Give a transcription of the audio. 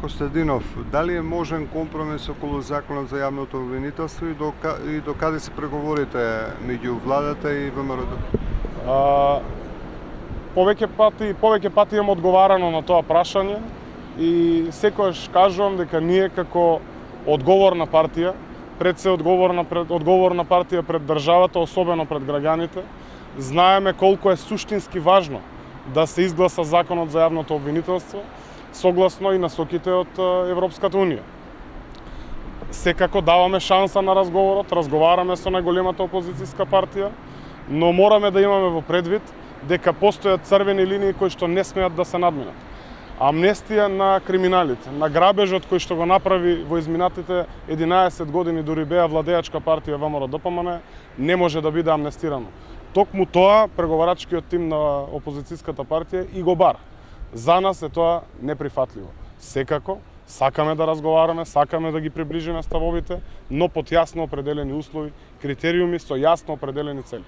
Костадинов, дали е можен компромис околу законот за јавното обвинителство и до каде се преговорите меѓу владата и ВМРО? Повеќе пати имам одговарано на тоа прашање и секогаш кажувам дека ние како одговорна партија, пред се одговорна партија пред државата, особено пред граѓаните, знаеме колку е суштински важно да се изгласа законот за јавното обвинителство, согласно и насоките од Европската унија. Секако даваме шанса на разговорот, разговараме со најголемата опозицијска партија, но мораме да имаме во предвид дека постојат црвени линии кои што не смеат да се надминат. Амнестија на криминалите, на грабежот кој што го направи во изминатите 11 години дури беа владеачка партија ВМРО-ДПМН, не може да биде амнестирано. Токму тоа преговарачкиот тим на опозицијската партија и го бара. За нас е тоа неприфатливо. Секако, сакаме да разговараме, сакаме да ги приближиме ставовите, но под јасно определени услови, критериуми со јасно определени цели.